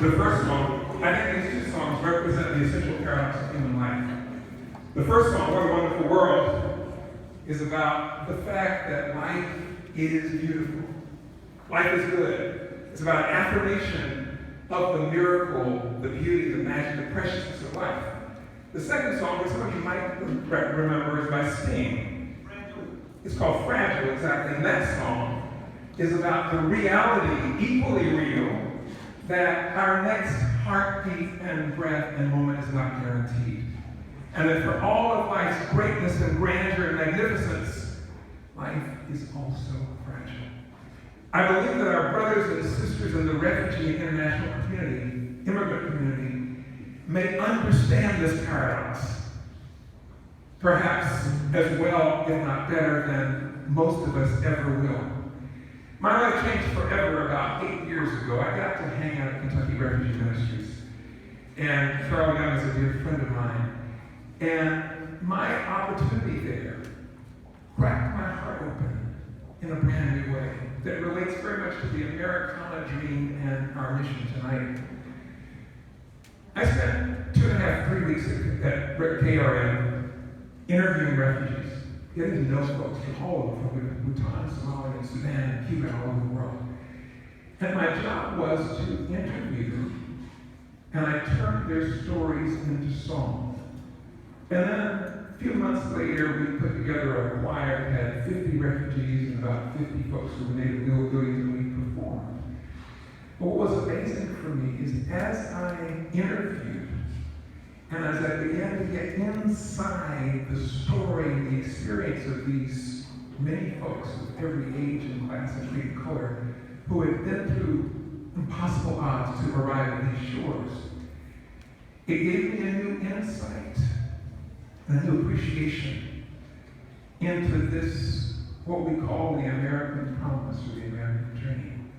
The first song, I think these two songs represent the essential paradox of human life. The first song, What a Wonderful World, is about the fact that life is beautiful. Life is good. It's about an affirmation of the miracle, the beauty, the magic, the preciousness of life. The second song, which some of you might remember, is by Sting. It's called Fragile, exactly. And that song is about the reality, equally real, that our next heartbeat and breath and moment is not guaranteed. And that for all of life's greatness and grandeur and magnificence, life is also fragile. I believe that our brothers and sisters in the refugee and international community, immigrant community, may understand this paradox, perhaps as well, if not better, than most of us ever will. My life changed forever about 8 years ago. I got to hang out at Kentucky Refugee Ministries. And Charlie Young is a dear friend of mine. And my opportunity there cracked my heart open in a brand new way that relates very much to the Americana dream and our mission tonight. I spent 2.5, 3 weeks at KRM interviewing refugees, getting to know folks from all over, from Bhutan, Somalia, and Sudan, and Cuba, and all over the world. And my job was to interview them, and I turned their stories into song. And then a few months later, we put together a choir that had 50 refugees and about 50 folks who were native Gilgudis, and we performed. But what was amazing for me is as I interviewed, and as I began to get inside the story and the experience of these many folks of every age and class and creed and color who had been through impossible odds to arrive at these shores, it gave me a new insight, a new appreciation into this, what we call the American promise or the American dream.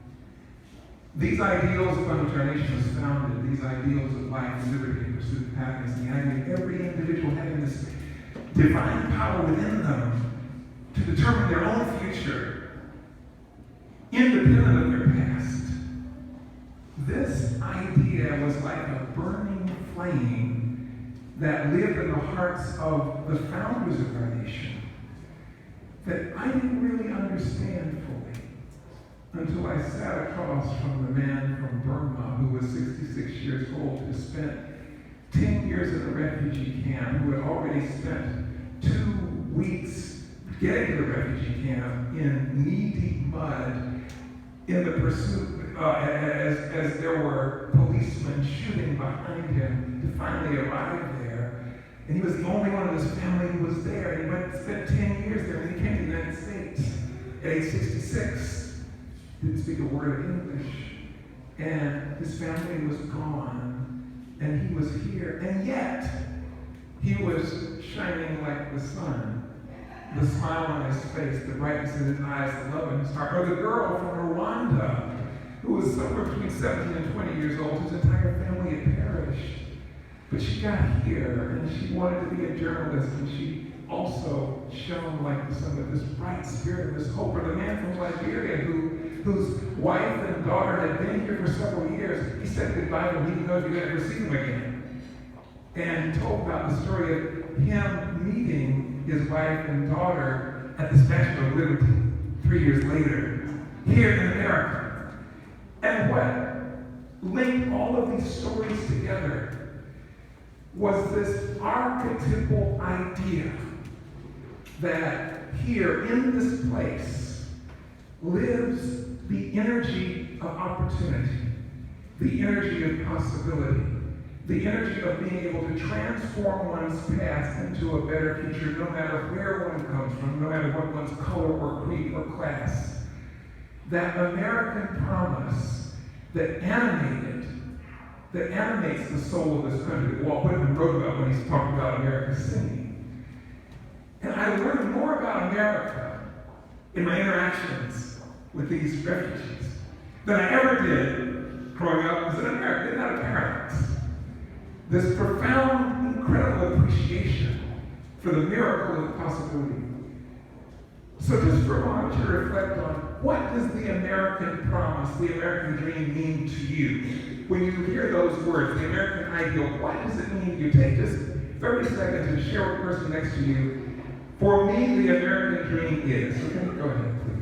These ideals upon which our nation is founded, these ideals of life, liberty, and pursuit of happiness, and the idea of every individual having this divine power within them to determine their own future, independent of their past. This idea was like a burning flame that lived in the hearts of the founders of our nation that I didn't really understand fully until I sat across from the man from Burma who was 66 years old, who spent 10 years in a refugee camp, who had already spent 2 weeks getting to the refugee camp in knee-deep mud in the pursuit as there were policemen shooting behind him to finally arrive there. And he was the only one of his family who was there. And he went and spent 10 years there. And he came to the United States at age 66. Didn't speak a word of English. And his family was gone. And he was here. And yet, he was shining like the sun. The smile on his face, the brightness in his eyes, the love in his heart. Or the girl from Rwanda, who was somewhere between 17 and 20 years old, whose entire family had perished. But she got here, and she wanted to be a journalist, and she also shone like the sun with this bright spirit, this hope. Or the man from Liberia, whose wife and daughter had been here for several years, he said goodbye to him. He didn't know if he would ever see him again. And he told about the story of him meeting his wife and daughter at the Statue of Liberty 3 years later, here in America. And what linked all of these stories together was this archetypal idea that here in this place lives the energy of opportunity, the energy of possibility, the energy of being able to transform one's past into a better future, no matter where one comes from, no matter what one's color or creed or class. That American promise that animates the soul of this country, that Walt Whitman wrote about when he's talking about America singing. And I learned more about America in my interactions with these refugees than I ever did growing up as an American. Isn't that a paradox? This profound, incredible appreciation for the miracle of possibility. So just for a moment to reflect on, what does the American promise, the American dream mean to you? When you hear those words, the American ideal, what does it mean to you? Take just 30 seconds and share with the person next to you. For me, the American dream is. Okay, go ahead, please.